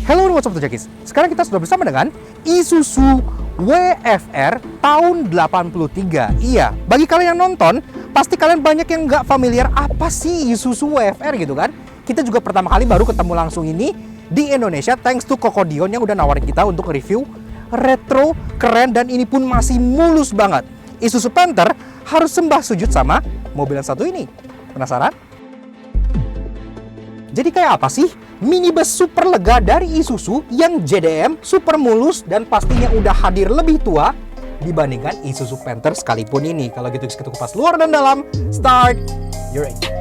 Hello, what's up Jakis? Sekarang kita sudah bersama dengan Isuzu WFR tahun 83. Iya, bagi kalian yang nonton, pasti kalian banyak yang nggak familiar apa sih Isuzu WFR gitu kan? Kita juga pertama kali baru ketemu langsung ini di Indonesia, thanks to Kokodion yang udah nawarin kita untuk review retro, keren, dan ini pun masih mulus banget. Isuzu Panther harus sembah sujud sama mobil yang satu ini. Penasaran? Jadi kayak apa sih minibus super lega dari Isuzu yang JDM, super mulus, dan pastinya udah hadir lebih tua dibandingkan Isuzu Panther sekalipun ini. Kalau gitu kita kupas luar dan dalam. Start your engine.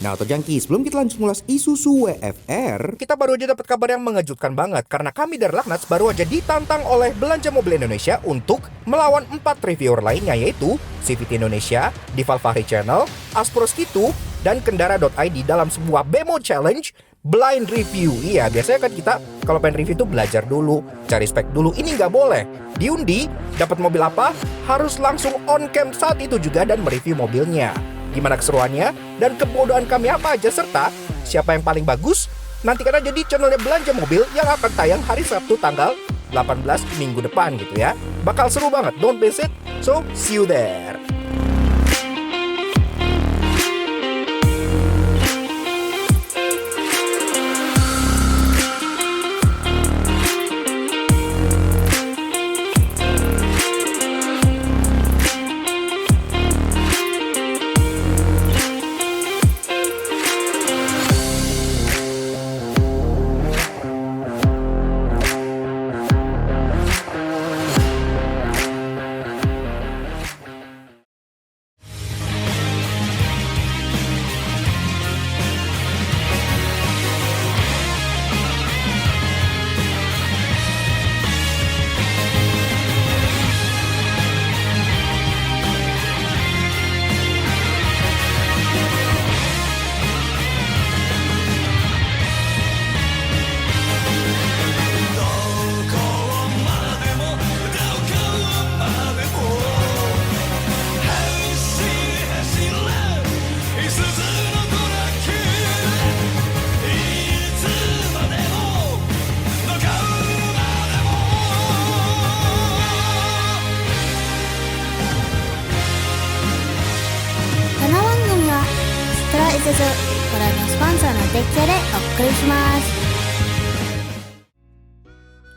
Nah, Auto Junkie, sebelum kita lanjut ngulas Isuzu WFR, kita baru aja dapat kabar yang mengejutkan banget karena kami dari Laknats baru aja ditantang oleh Belanja Mobil Indonesia untuk melawan 4 reviewer lainnya, yaitu CVT Indonesia, Dival Fahri Channel, Aspros Kitu, dan Kendara.id dalam sebuah BEMO Challenge blind review. Iya, biasanya kan kita kalau pengen review tuh belajar dulu, cari spek dulu. Ini nggak boleh. Diundi, dapat mobil apa, harus langsung on cam saat itu juga dan mereview mobilnya. Gimana keseruannya dan kebodohan kami apa aja, serta siapa yang paling bagus, nantikan aja di channelnya Belanja Mobil yang akan tayang hari Sabtu tanggal 18 minggu depan gitu ya. Bakal seru banget, don't miss it, so see you there.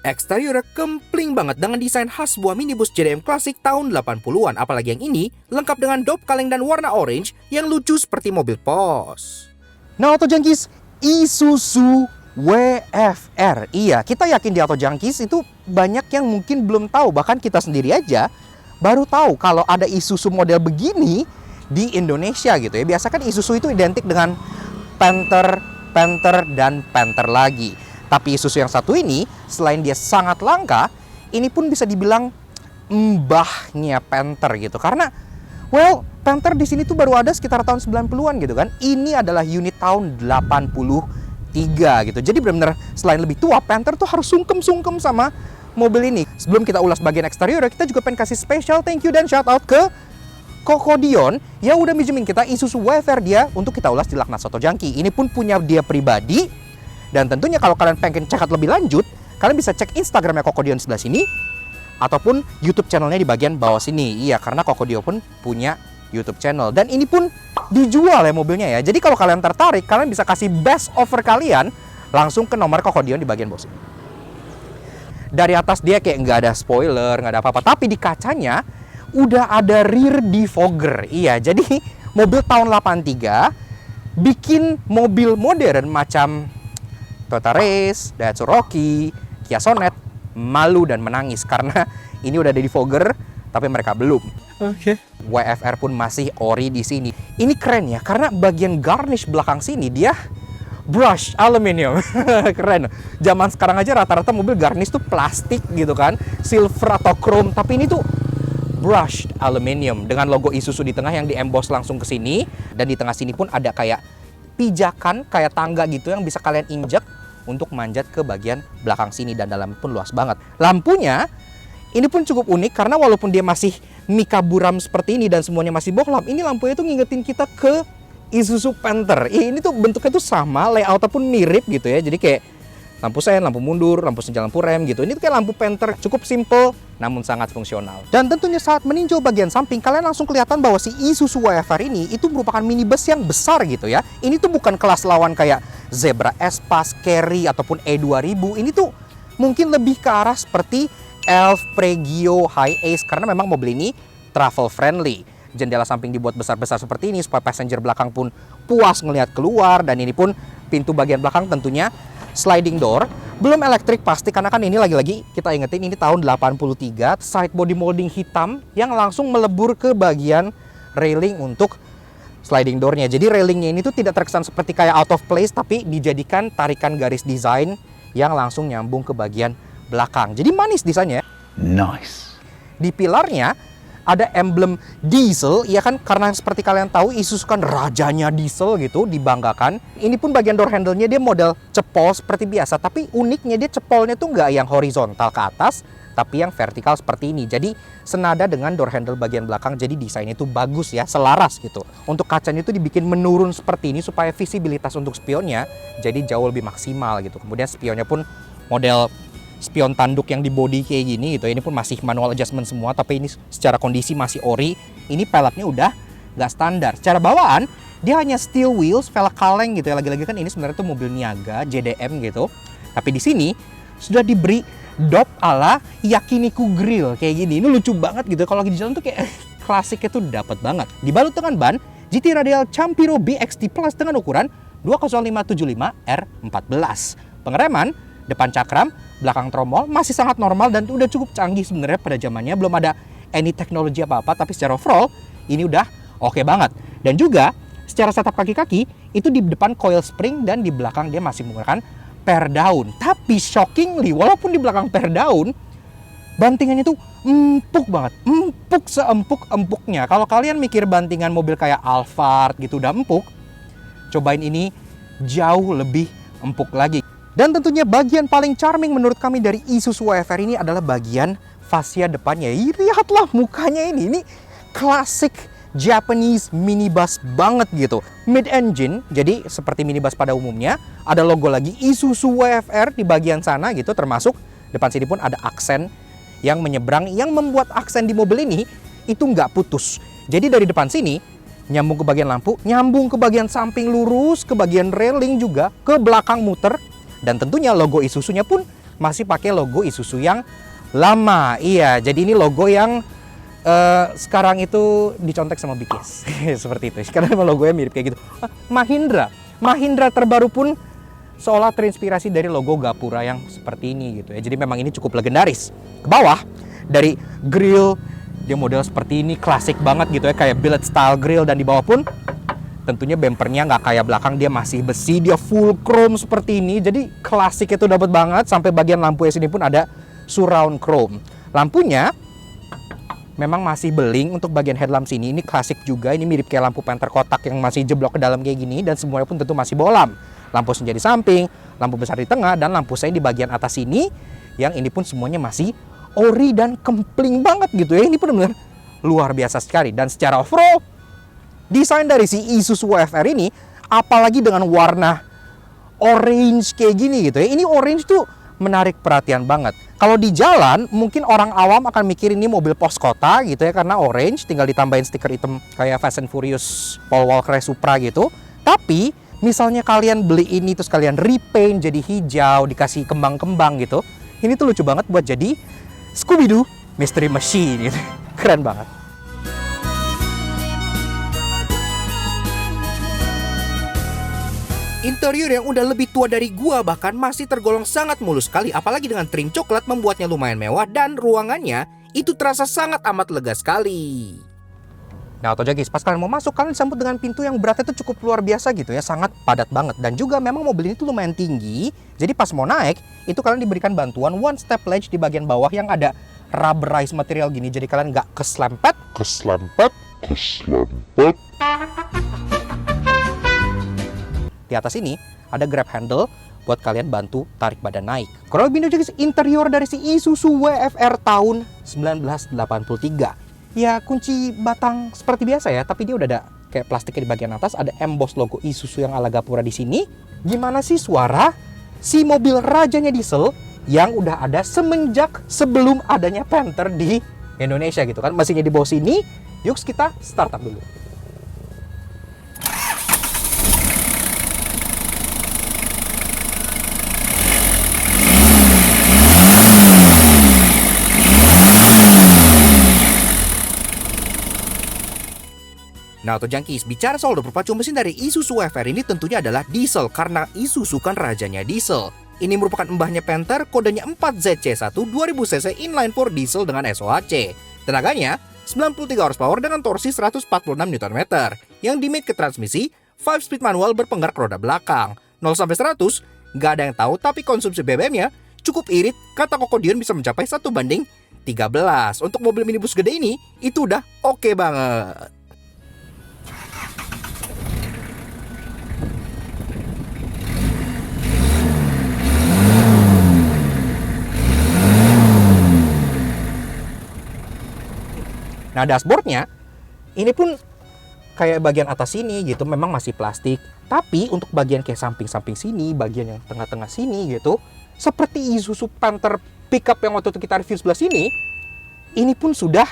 Eksteriornya kempling banget dengan desain khas sebuah minibus JDM klasik tahun 80-an. Apalagi yang ini lengkap dengan dop kaleng dan warna orange yang lucu seperti mobil pos. Nah, Auto Junkies, Isuzu WFR. Iya, kita yakin di Auto Junkies itu banyak yang mungkin belum tahu. Bahkan kita sendiri aja baru tahu kalau ada Isuzu model begini di Indonesia gitu ya. Biasa kan Isuzu itu identik dengan Panther, dan Panther lagi. Tapi Isuzu yang satu ini, selain dia sangat langka, ini pun bisa dibilang mbahnya Panther gitu. Karena, well, Panther di sini tuh baru ada sekitar tahun 90-an gitu kan. Ini adalah unit tahun 83 gitu. Jadi benar-benar selain lebih tua, Panther tuh harus sungkem-sungkem sama mobil ini. Sebelum kita ulas bagian eksterior, kita juga pengen kasih special thank you dan shout out ke Kokodion yang udah minjemin kita Isuzu WFR dia untuk kita ulas di Laknats Auto Junkie. Ini pun punya dia pribadi. Dan tentunya kalau kalian pengen cek lebih lanjut, kalian bisa cek Instagramnya Kokodion sebelah sini, ataupun YouTube channelnya di bagian bawah sini. Iya, karena Kokodion pun punya YouTube channel. Dan ini pun dijual ya mobilnya ya. Jadi kalau kalian tertarik, kalian bisa kasih best offer kalian langsung ke nomor Kokodion di bagian bawah sini. Dari atas dia kayak nggak ada spoiler, nggak ada apa-apa. Tapi di kacanya udah ada rear defogger. Iya, jadi mobil tahun 83 bikin mobil modern macam Toyota Race, Daihatsu Rocky, Kia Sonet malu dan menangis karena ini udah ada defogger tapi mereka belum. Oke. WFR pun masih ori di sini. Ini keren ya karena bagian garnish belakang sini dia brush aluminium. Keren. Zaman sekarang aja rata-rata mobil garnish tuh plastik gitu kan, silver atau chrome, tapi ini tuh brushed aluminium dengan logo Isuzu di tengah yang di-emboss langsung ke sini, dan di tengah sini pun ada kayak pijakan kayak tangga gitu yang bisa kalian injek untuk manjat ke bagian belakang sini, dan dalamnya pun luas banget. Lampunya ini pun cukup unik karena walaupun dia masih mica buram seperti ini dan semuanya masih bohlam, ini lampunya tuh ngingetin kita ke Isuzu Panther. Ini tuh bentuknya tuh sama, layoutnya pun mirip gitu ya. Jadi kayak lampu sen, lampu mundur, lampu senja, lampu rem gitu. Ini tuh kayak lampu Panther, cukup simple namun sangat fungsional. Dan tentunya saat meninjau bagian samping, kalian langsung kelihatan bahwa si Isuzu WFR ini itu merupakan minibus yang besar gitu ya. Ini tuh bukan kelas lawan kayak Zebra Espace, Carry ataupun E2000. Ini tuh mungkin lebih ke arah seperti Elf, Pregio, Hi-Ace karena memang mobil ini travel friendly. Jendela samping dibuat besar-besar seperti ini supaya passenger belakang pun puas ngelihat keluar, dan ini pun pintu bagian belakang tentunya sliding door. Belum elektrik pasti karena kan ini lagi-lagi kita ingetin ini tahun 83, side body molding hitam yang langsung melebur ke bagian railing untuk sliding door-nya. Jadi railingnya ini tuh tidak terkesan seperti kayak out of place, tapi dijadikan tarikan garis desain yang langsung nyambung ke bagian belakang. Jadi manis desainnya. Nice. Di pilarnya ada emblem diesel, ya kan, karena seperti kalian tahu Isuzu kan rajanya diesel gitu, dibanggakan. Ini pun bagian door handle-nya dia model cepol seperti biasa, tapi uniknya dia cepolnya tuh nggak yang horizontal ke atas, tapi yang vertikal seperti ini. Jadi senada dengan door handle bagian belakang, jadi desainnya itu bagus ya, selaras gitu. Untuk kacanya itu dibikin menurun seperti ini supaya visibilitas untuk spionnya jadi jauh lebih maksimal gitu. Kemudian spionnya pun model spion tanduk yang di body kayak gini gitu. Ini pun masih manual adjustment semua, tapi ini secara kondisi masih ori. Ini peleknya udah nggak standar. Secara bawaan dia hanya steel wheels, velg kaleng gitu ya. Lagi-lagi kan ini sebenarnya tuh mobil niaga JDM gitu. Tapi di sini sudah diberi dop ala Yakiniku grill kayak gini. Ini lucu banget gitu. Kalau lagi di jalan tuh kayak klasiknya tuh dapat banget. Dibalut dengan ban GT Radial Campiro BXT Plus dengan ukuran 20575 R14. Pengereman depan cakram, belakang tromol masih sangat normal dan udah cukup canggih sebenarnya pada zamannya. Belum ada any teknologi apa-apa, tapi secara overall ini udah oke banget. Dan juga secara setup kaki-kaki itu di depan coil spring dan di belakang dia masih menggunakan per daun. Tapi shockingly, walaupun di belakang per daun, bantingannya tuh empuk banget, empuk seempuk-empuknya. Kalau kalian mikir bantingan mobil kayak Alphard gitu udah empuk, cobain ini jauh lebih empuk lagi. Dan tentunya bagian paling charming menurut kami dari Isuzu WFR ini adalah bagian fascia depannya. Lihatlah mukanya ini klasik Japanese minibus banget gitu. Mid-engine, jadi seperti minibus pada umumnya. Ada logo lagi Isuzu WFR di bagian sana gitu, termasuk depan sini pun ada aksen yang menyeberang, yang membuat aksen di mobil ini itu nggak putus. Jadi dari depan sini nyambung ke bagian lampu, nyambung ke bagian samping lurus, ke bagian railing juga, ke belakang muter. Dan tentunya logo Isuzu-nya pun masih pakai logo Isuzu yang lama. Iya, jadi ini logo yang sekarang itu dicontek sama Bikis. Seperti itu. Karena logonya mirip kayak gitu. Mahindra terbaru pun seolah terinspirasi dari logo Gapura yang seperti ini gitu ya. Jadi memang ini cukup legendaris. Ke bawah dari grill dia model seperti ini, klasik banget gitu ya, kayak billet style grill. Dan di bawah pun tentunya bempernya nggak kayak belakang, dia masih besi, dia full chrome seperti ini. Jadi klasik itu dapat banget. Sampai bagian lampu sini pun ada surround chrome. Lampunya memang masih beling untuk bagian headlamp sini. Ini klasik juga, ini mirip kayak lampu Panther kotak yang masih jeblok ke dalam kayak gini. Dan semuanya pun tentu masih bohlam. Lampu senja di samping, lampu besar di tengah, dan lampu saya di bagian atas ini. Yang ini pun semuanya masih ori dan kempling banget gitu ya. Ini benar-benar luar biasa sekali. Dan secara overall, desain dari si Isuzu WFR ini, apalagi dengan warna orange kayak gini gitu ya. Ini orange tuh menarik perhatian banget. Kalau di jalan, mungkin orang awam akan mikir ini mobil pos kota gitu ya, karena orange, tinggal ditambahin stiker hitam kayak Fast and Furious Paul Walker Supra gitu. Tapi misalnya kalian beli ini terus kalian repaint jadi hijau, dikasih kembang-kembang gitu, ini tuh lucu banget buat jadi Scooby-Doo Mystery Machine gitu. Keren banget. Interior yang udah lebih tua dari gua bahkan masih tergolong sangat mulus sekali, apalagi dengan trim coklat membuatnya lumayan mewah dan ruangannya itu terasa sangat amat lega sekali. Nah, Otojagis, pas kalian mau masuk, kalian disambut dengan pintu yang beratnya itu cukup luar biasa gitu ya, sangat padat banget. Dan juga memang mobil ini tuh lumayan tinggi, jadi pas mau naik, itu kalian diberikan bantuan one step ledge di bagian bawah yang ada rubberized material gini, jadi kalian nggak keslempet. Di atas ini ada grab handle buat kalian bantu tarik badan naik. Kurang lebih ini juga interior dari si Isuzu WFR tahun 1983. Ya kunci batang seperti biasa ya, tapi dia udah ada kayak plastiknya di bagian atas, ada emboss logo Isuzu yang ala Gapura di sini. Gimana sih suara si mobil rajanya diesel yang udah ada semenjak sebelum adanya Panther di Indonesia gitu kan? Mesinnya di bawah sini. Yuk kita start up dulu. Nah, Auto Junkies, bicara soal berpacu mesin dari Isuzu WFR ini tentunya adalah diesel, karena Isuzu kan rajanya diesel. Ini merupakan mbahnya Panther, kodenya 4ZC1 2000cc inline 4 diesel dengan SOHC. Tenaganya 93 horsepower dengan torsi 146 Nm, yang dimate ke transmisi 5-speed manual berpenggerak roda belakang. 0-100, nggak ada yang tahu, tapi konsumsi BBM-nya cukup irit, kata Kokodion bisa mencapai 1:13. Untuk mobil minibus gede ini, itu udah oke banget. Nah, dashboardnya ini pun kayak bagian atas sini gitu memang masih plastik. Tapi untuk bagian kayak samping-samping sini, bagian yang tengah-tengah sini gitu, seperti Isuzu Panther pickup yang waktu itu kita review sebelah sini, ini pun sudah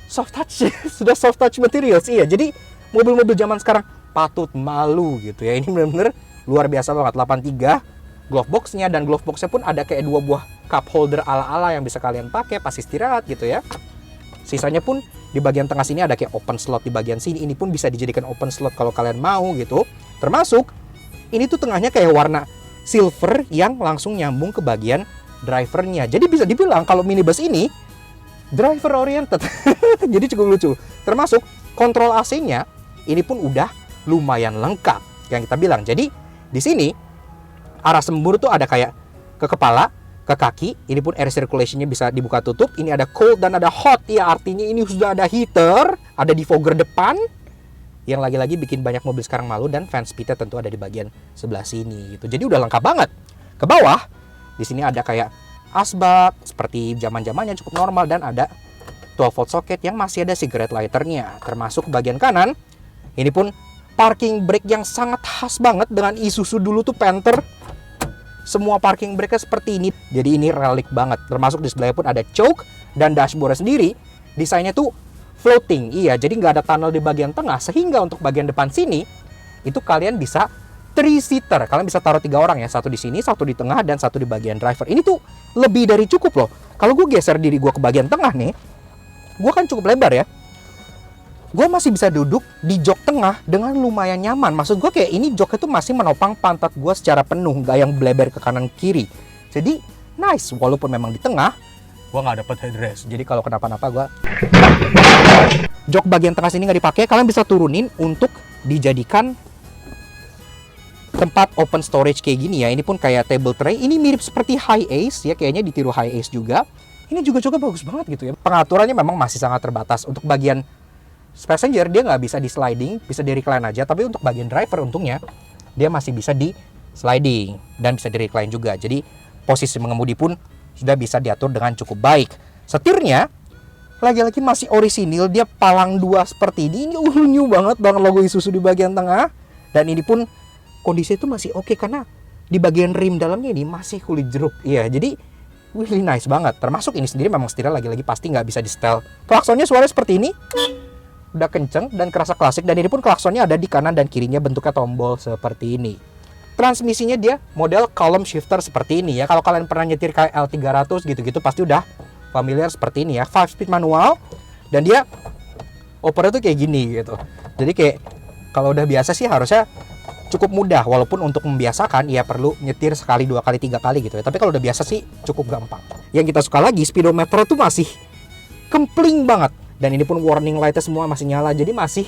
soft touch, sudah soft touch materials. Iya, jadi mobil-mobil zaman sekarang patut malu gitu ya. Ini benar-benar luar biasa banget. 83 glove box-nya, dan glove box-nya pun ada kayak 2 buah cup holder ala-ala yang bisa kalian pakai pas istirahat gitu ya. Sisanya pun di bagian tengah sini ada kayak open slot di bagian sini. Ini pun bisa dijadikan open slot kalau kalian mau gitu. Termasuk ini tuh tengahnya kayak warna silver yang langsung nyambung ke bagian drivernya. Jadi bisa dibilang kalau minibus ini driver oriented. Jadi cukup lucu. Termasuk kontrol AC-nya ini pun udah lumayan lengkap yang kita bilang. Jadi di sini arah sembur tuh ada kayak ke kepala, ke kaki. Ini pun air circulation-nya bisa dibuka tutup. Ini ada cold dan ada hot. Ya artinya ini sudah ada heater, ada defogger depan, yang lagi-lagi bikin banyak mobil sekarang malu. Dan fan speed-nya tentu ada di bagian sebelah sini gitu. Jadi udah lengkap banget. Ke bawah di sini ada kayak asbak seperti zaman-zamannya, cukup normal, dan ada 12 volt socket yang masih ada cigarette lighter-nya. Termasuk bagian kanan ini pun parking brake yang sangat khas banget dengan Isuzu dulu tuh Panther. Semua parking brake-nya seperti ini. Jadi ini relik banget. Termasuk di sebelahnya pun ada choke, dan dashboard sendiri desainnya tuh floating. Iya, jadi nggak ada tunnel di bagian tengah, sehingga untuk bagian depan sini itu kalian bisa 3-seater. Kalian bisa taruh 3 orang ya, satu di sini, satu di tengah, dan satu di bagian driver. Ini tuh lebih dari cukup loh. Kalau gue geser diri gue ke bagian tengah nih, gue kan cukup lebar ya. Gue masih bisa duduk di jok tengah dengan lumayan nyaman. Maksud gue kayak ini joknya tuh masih menopang pantat gue secara penuh, nggak yang bleber ke kanan kiri. Jadi nice, walaupun memang di tengah gue nggak dapet headrest. Jadi kalau kenapa-napa gue jok bagian tengah sini nggak dipakai. Kalian bisa turunin untuk dijadikan tempat open storage kayak gini ya. Ini pun kayak table tray. Ini mirip seperti High Ace ya, kayaknya ditiru High Ace juga. Ini juga bagus banget gitu ya. Pengaturannya memang masih sangat terbatas. Untuk bagian passenger dia nggak bisa di sliding, bisa di recline aja. Tapi untuk bagian driver untungnya dia masih bisa di sliding dan bisa di recline juga. Jadi posisi mengemudi pun sudah bisa diatur dengan cukup baik. Setirnya lagi-lagi masih orisinil, dia palang 2 seperti ini. Ini unyu banget logo Isuzu di bagian tengah. Dan ini pun kondisi itu masih oke karena di bagian rim dalamnya ini masih kulit jeruk. Iya, jadi really nice banget. Termasuk ini sendiri memang setirnya lagi-lagi pasti nggak bisa di setel. Klaksonnya suaranya seperti ini. Udah kenceng dan kerasa klasik, dan ini pun klaksonnya ada di kanan dan kirinya bentuknya tombol seperti ini. Transmisinya dia model column shifter seperti ini ya. Kalau kalian pernah nyetir kayak L300 gitu-gitu pasti udah familiar seperti ini ya. 5-speed manual, dan dia opernya tuh kayak gini gitu. Jadi kayak kalau udah biasa sih harusnya cukup mudah, walaupun untuk membiasakan ya perlu nyetir sekali, 2 kali, 3 kali gitu ya. Tapi kalau udah biasa sih cukup gampang. Yang kita suka lagi, speedometer tuh masih kempling banget. Dan ini pun warning light-nya semua masih nyala, jadi masih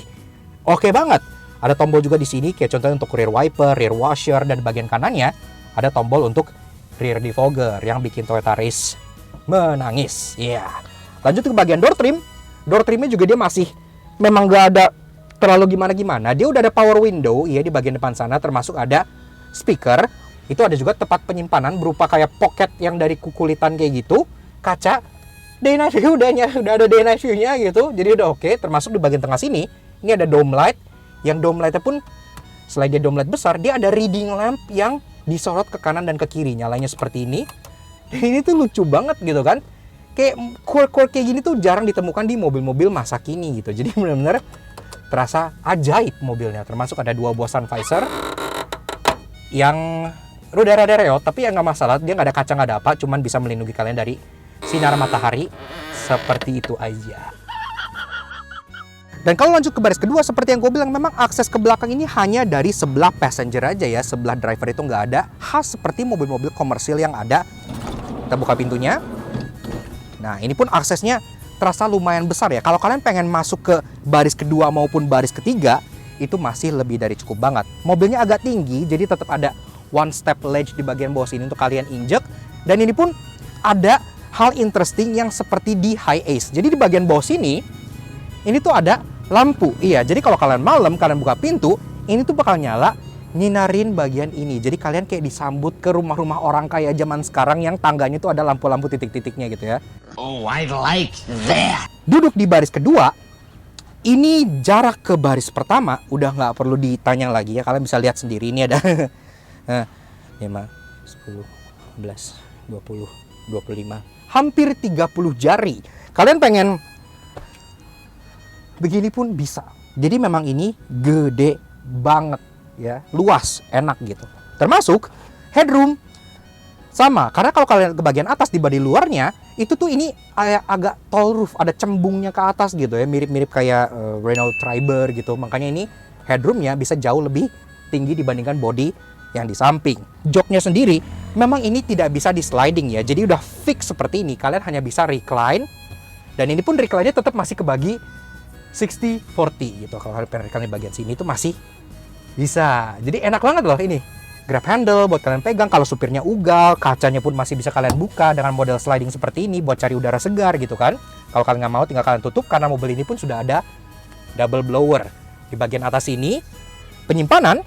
oke banget. Ada tombol juga di sini, kayak contohnya untuk rear wiper, rear washer, dan bagian kanannya ada tombol untuk rear defogger yang bikin Toyota Race menangis. Iya. Lanjut ke bagian door trim. Door trimnya juga dia masih memang gak ada terlalu gimana-gimana. Dia udah ada power window, iya, di bagian depan sana, termasuk ada speaker Itu ada juga tempat penyimpanan berupa kayak pocket yang dari kukulitan kayak gitu, kaca. Day-night view udah ada day-night view-nya gitu. Jadi udah oke. Termasuk di bagian tengah sini, ini ada dome light. Yang dome light-nya pun selain dia dome light besar, dia ada reading lamp yang disorot ke kanan dan ke kiri, nyalanya seperti ini. Dan ini tuh lucu banget gitu kan. Kayak quirk-quirk kayak gini tuh jarang ditemukan di mobil-mobil masa kini gitu. Jadi benar-benar terasa ajaib mobilnya. Termasuk ada 2 buah sun visor yang rada-rada reot, tapi ya nggak masalah. Dia nggak ada kaca, nggak ada apa, cuman bisa melindungi kalian dari sinar matahari. Seperti itu aja. Dan kalau lanjut ke baris kedua, seperti yang gue bilang, memang akses ke belakang ini hanya dari sebelah passenger aja ya. Sebelah driver itu nggak ada. Khas seperti mobil-mobil komersil yang ada. Kita buka pintunya. Nah, ini pun aksesnya terasa lumayan besar ya. Kalau kalian pengen masuk ke baris kedua maupun baris ketiga, itu masih lebih dari cukup banget. Mobilnya agak tinggi, jadi tetap ada one step ledge di bagian bawah sini untuk kalian injek. Dan ini pun ada hal interesting yang seperti di High Ace. Jadi di bagian bawah sini, ini tuh ada lampu. Iya, jadi kalau kalian malam, kalian buka pintu, ini tuh bakal nyala, nyinarin bagian ini. Jadi kalian kayak disambut ke rumah-rumah orang kaya zaman sekarang yang tangganya tuh ada lampu-lampu titik-titiknya gitu ya. Oh, I like that. Duduk di baris kedua, ini jarak ke baris pertama udah nggak perlu ditanya lagi ya. Kalian bisa lihat sendiri, ini ada 5, 10, 11, 20, 25, hampir 30 jari. Kalian pengen begini pun bisa. Jadi memang ini gede banget ya, luas, enak gitu. Termasuk headroom sama, karena kalau kalian ke bagian atas di bodi luarnya, itu tuh ini agak tall roof, ada cembungnya ke atas gitu ya, mirip-mirip kayak Renault Triber gitu. Makanya ini headroomnya bisa jauh lebih tinggi dibandingkan bodi yang di samping. Joknya sendiri memang ini tidak bisa di sliding ya, jadi udah fix seperti ini. Kalian hanya bisa recline, dan ini pun recline-nya tetap masih kebagi 60-40 gitu. Kalau kalian recline di bagian sini itu masih bisa. Jadi enak banget loh ini. Grab handle buat kalian pegang. Kalau supirnya ugal, kacanya pun masih bisa kalian buka dengan model sliding seperti ini buat cari udara segar gitu kan. Kalau kalian nggak mau, tinggal kalian tutup, karena mobil ini pun sudah ada double blower. Di bagian atas ini penyimpanan,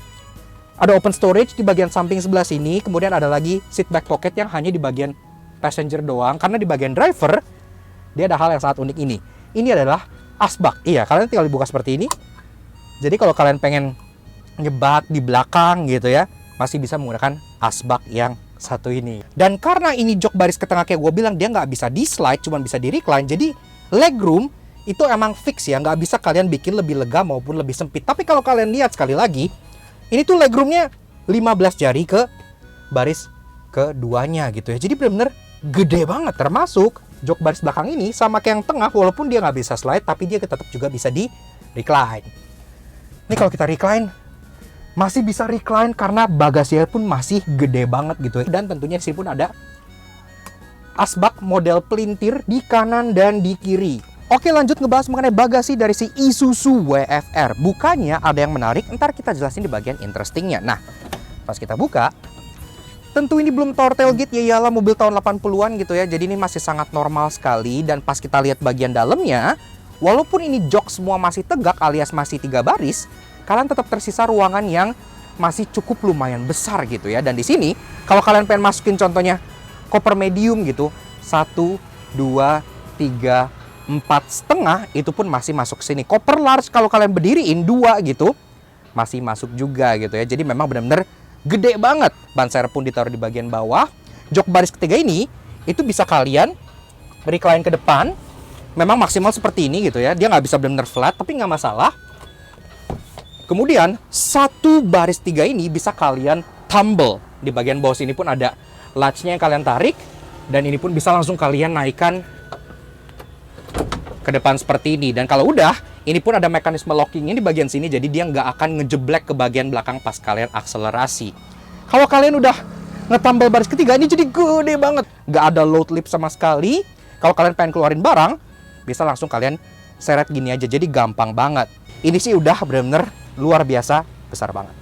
ada open storage di bagian samping sebelah sini. Kemudian ada lagi seat back pocket yang hanya di bagian passenger doang, karena di bagian driver dia ada hal yang sangat unik ini. Ini adalah asbak. Iya, kalian tinggal dibuka seperti ini. Jadi kalau kalian pengen nyebat di belakang gitu ya, masih bisa menggunakan asbak yang satu ini. Dan karena ini jok baris ke tengah kayak gue bilang, dia nggak bisa di slide, cuma bisa di recline. Jadi legroom itu emang fix ya, nggak bisa kalian bikin lebih lega maupun lebih sempit. Tapi kalau kalian lihat sekali lagi, ini tuh legroomnya 15 jari ke baris keduanya gitu ya. Jadi benar-benar gede banget. Termasuk jok baris belakang ini sama kayak yang tengah, walaupun dia nggak bisa slide, tapi dia tetap juga bisa di recline. Ini kalau kita recline, masih bisa recline karena bagasinya pun masih gede banget gitu. Dan tentunya di sini pun ada asbak model pelintir di kanan dan di kiri. Oke, lanjut ngebahas mengenai bagasi dari si Isuzu WFR. Bukannya ada yang menarik, ntar kita jelasin di bagian interestingnya. Nah, pas kita buka, tentu ini belum tower tailgate, ya iyalah mobil tahun 80-an gitu ya. Jadi ini masih sangat normal sekali. Dan pas kita lihat bagian dalamnya, walaupun ini jok semua masih tegak alias masih 3 baris, kalian tetap tersisa ruangan yang masih cukup lumayan besar gitu ya. Dan di sini, kalau kalian pengen masukin contohnya koper medium gitu, 1, 2, 3, 4,5, itu pun masih masuk sini. Koper large kalau kalian berdiriin 2 gitu, masih masuk juga gitu ya. Jadi memang benar-benar gede banget. Ban serep pun ditaruh di bagian bawah. Jok baris ketiga ini, itu bisa kalian recline ke depan. Memang maksimal seperti ini gitu ya. Dia nggak bisa benar-benar flat, tapi nggak masalah. Kemudian, satu baris 3 ini bisa kalian tumble. Di bagian bawah sini pun ada latch-nya yang kalian tarik. Dan ini pun bisa langsung kalian naikkan ke depan seperti ini. Dan kalau udah, ini pun ada mekanisme lockingnya di bagian sini. Jadi dia nggak akan ngejeblek ke bagian belakang pas kalian akselerasi. Kalau kalian udah ngetambal baris ketiga, ini jadi gede banget. Nggak ada load lip sama sekali. Kalau kalian pengen keluarin barang, bisa langsung kalian seret gini aja. Jadi gampang banget. Ini sih udah bener-bener luar biasa besar banget.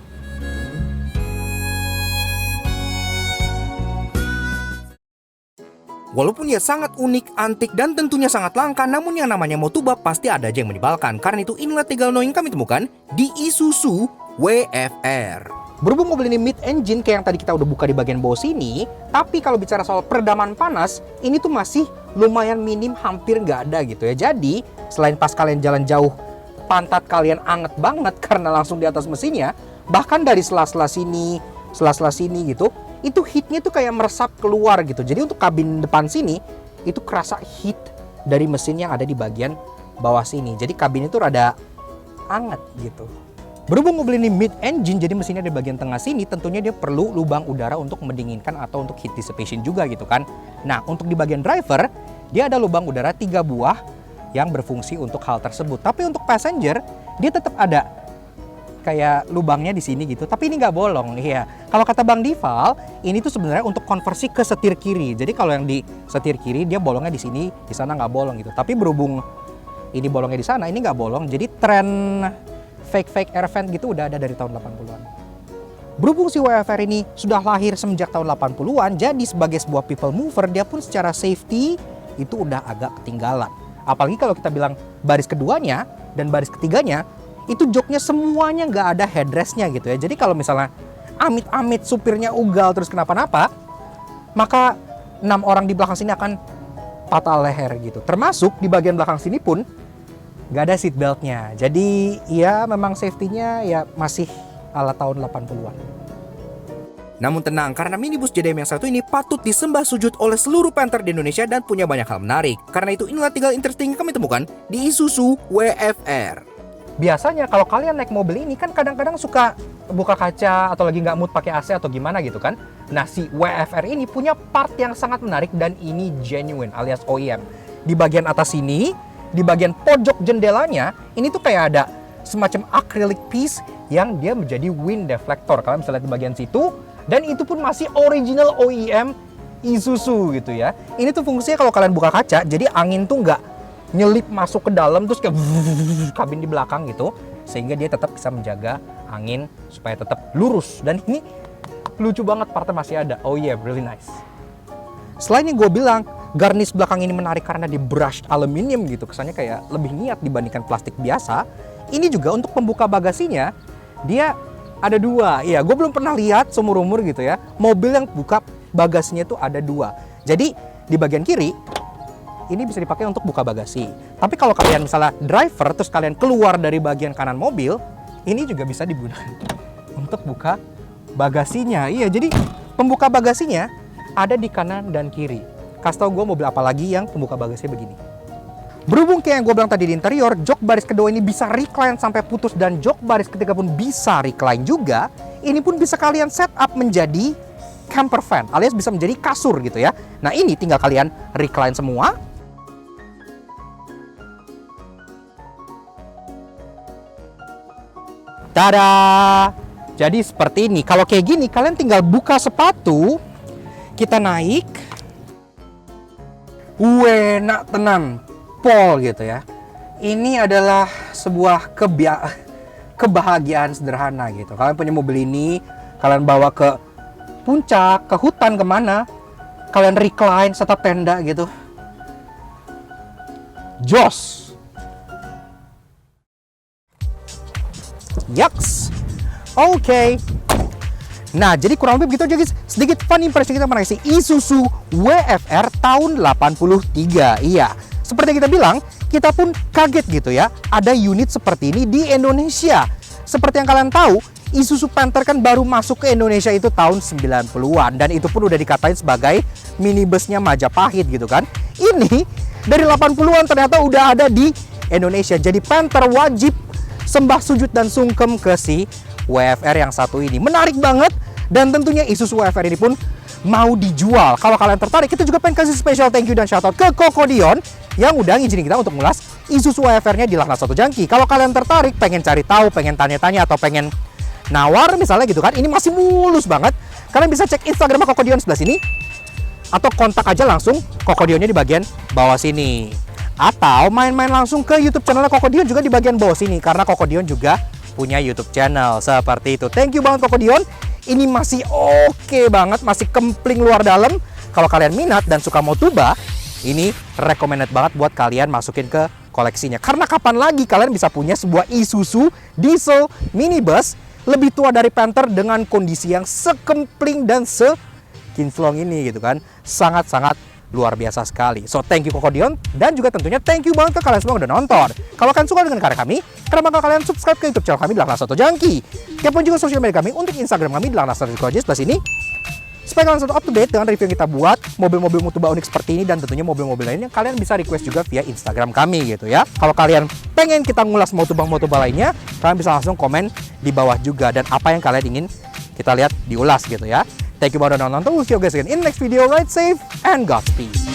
Walaupun ya sangat unik, antik, dan tentunya sangat langka, namun yang namanya Motuba pasti ada aja yang menyebalkan. Karena itu inilah 3 hal annoying kami temukan di Isuzu WFR. Berhubung mobil ini mid-engine kayak yang tadi kita udah buka di bagian bawah sini, tapi kalau bicara soal peredaman panas, ini tuh masih lumayan minim, hampir nggak ada gitu ya. Jadi, selain pas kalian jalan jauh, pantat kalian anget banget karena langsung di atas mesinnya, bahkan dari sela-sela sini gitu, itu heatnya tuh kayak meresap keluar gitu. Jadi untuk kabin depan sini, itu kerasa heat dari mesin yang ada di bagian bawah sini. Jadi kabin itu rada anget gitu. Berhubung mobil ini mid-engine, jadi mesinnya di bagian tengah sini, tentunya dia perlu lubang udara untuk mendinginkan atau untuk heat dissipation juga gitu kan. Nah, untuk di bagian driver, dia ada lubang udara 3 buah yang berfungsi untuk hal tersebut. Tapi untuk passenger, dia tetap ada kayak lubangnya di sini gitu. Tapi ini nggak bolong, iya. Kalau kata Bang Dival, ini tuh sebenarnya untuk konversi ke setir kiri. Jadi kalau yang di setir kiri, dia bolongnya di sini, di sana nggak bolong gitu. Tapi berhubung ini bolongnya di sana, ini nggak bolong. Jadi tren fake air vent gitu udah ada dari tahun 80-an. Berhubung si WFR ini sudah lahir semenjak tahun 80-an, jadi sebagai sebuah people mover, dia pun secara safety itu udah agak ketinggalan. Apalagi kalau kita bilang baris keduanya dan baris ketiganya, itu joknya semuanya nggak ada headrestnya gitu ya. Jadi kalau misalnya amit-amit supirnya ugal terus kenapa-napa, maka 6 orang di belakang sini akan patah leher gitu. Termasuk di bagian belakang sini pun nggak ada seat beltnya. Jadi ya memang safety-nya ya masih ala tahun 80-an. Namun tenang, karena minibus JDM yang satu ini patut disembah sujud oleh seluruh Panther di Indonesia dan punya banyak hal menarik. Karena itu inilah 3 interesting yang kami temukan di Isuzu WFR. Biasanya kalau kalian naik mobil ini kan kadang-kadang suka buka kaca atau lagi nggak mood pakai AC atau gimana gitu kan. Nah, si WFR ini punya part yang sangat menarik dan ini genuine alias OEM. Di bagian atas sini, di bagian pojok jendelanya, ini tuh kayak ada semacam acrylic piece yang dia menjadi wind deflector. Kalian bisa lihat di bagian situ, dan itu pun masih original OEM Isuzu gitu ya. Ini tuh fungsinya kalau kalian buka kaca, jadi angin tuh nggak nyelip masuk ke dalam terus kayak kabin di belakang gitu, sehingga dia tetap bisa menjaga angin supaya tetap lurus. Dan ini lucu banget, partnya masih ada. Oh yeah, really nice. Selain yang gue bilang, garnish belakang ini menarik karena di brushed aluminium gitu, kesannya kayak lebih niat dibandingkan plastik biasa. Ini juga untuk pembuka bagasinya, dia ada 2. Iya, gue belum pernah lihat seumur-umur gitu ya, mobil yang buka bagasinya itu ada 2. Jadi di bagian kiri, ini bisa dipakai untuk buka bagasi. Tapi kalau kalian misalnya driver, terus kalian keluar dari bagian kanan mobil, ini juga bisa digunakan untuk buka bagasinya. Iya, jadi pembuka bagasinya ada di kanan dan kiri. Kasih tau gue mobil apa lagi yang pembuka bagasinya begini. Berhubung kayak yang gue bilang tadi di interior, jok baris kedua ini bisa recline sampai putus dan jok baris ketiga pun bisa recline juga. Ini pun bisa kalian set up menjadi camper van alias bisa menjadi kasur gitu ya. Nah, ini tinggal kalian recline semua. Tada! Jadi seperti ini. Kalau kayak gini kalian tinggal buka sepatu, kita naik. Enak tenang, pol gitu ya. Ini adalah sebuah kebahagiaan sederhana gitu. Kalian punya mobil ini, kalian bawa ke puncak, ke hutan, kemana, kalian recline serta tenda gitu. Jos. Yaks. Oke. Nah, jadi kurang lebih begitu aja guys. Sedikit fun impression kita mengenai si Isuzu WFR tahun 83. Iya, seperti yang kita bilang, kita pun kaget gitu ya, ada unit seperti ini di Indonesia. Seperti yang kalian tahu, Isuzu Panther kan baru masuk ke Indonesia itu tahun 90-an. Dan itu pun udah dikatain sebagai minibusnya Majapahit gitu kan. Ini dari 80-an ternyata udah ada di Indonesia. Jadi Panther wajib sembah sujud dan sungkem ke si WFR yang satu ini. Menarik banget. Dan tentunya Isuzu WFR ini pun mau dijual. Kalau kalian tertarik, kita juga pengen kasih special thank you dan shoutout ke Kokodion yang udah ngizinin kita untuk ngulas Isuzu WFR-nya di Lakna Soto Jangki. Kalau kalian tertarik, pengen cari tahu, pengen tanya-tanya, atau pengen nawar misalnya gitu kan, ini masih mulus banget. Kalian bisa cek Instagram Kokodion sebelah sini, atau kontak aja langsung Kokodionnya di bagian bawah sini. Atau main-main langsung ke YouTube channelnya Kokodion juga di bagian bawah sini, karena Kokodion juga punya YouTube channel seperti itu. Thank you banget Kokodion. Ini masih oke banget, masih kempling luar dalam. Kalau kalian minat dan suka Motuba, ini recommended banget buat kalian masukin ke koleksinya. Karena kapan lagi kalian bisa punya sebuah Isuzu diesel minibus lebih tua dari Panther dengan kondisi yang sekempling dan sekinclong ini gitu kan. Sangat-sangat luar biasa sekali. So thank you Kokodion, dan juga tentunya thank you banget ke kalian semua yang udah nonton. Kalau kalian suka dengan karya kami, kenapa kalian subscribe ke YouTube channel kami Lakna Soto Jangki. Kepoin juga sosial media kami untuk Instagram kami Lakna Soto Jangki sebelah sini. Supaya kalian selalu up to date dengan review yang kita buat, mobil-mobil Mutuba unik seperti ini dan tentunya mobil-mobil lainnya, kalian bisa request juga via Instagram kami gitu ya. Kalau kalian pengen kita ngulas Mutuba lainnya, kalian bisa langsung komen di bawah juga, dan apa yang kalian ingin kita lihat diulas gitu ya. Thank you banget udah nonton. We'll see you guys again in next video. Ride safe and Godspeed.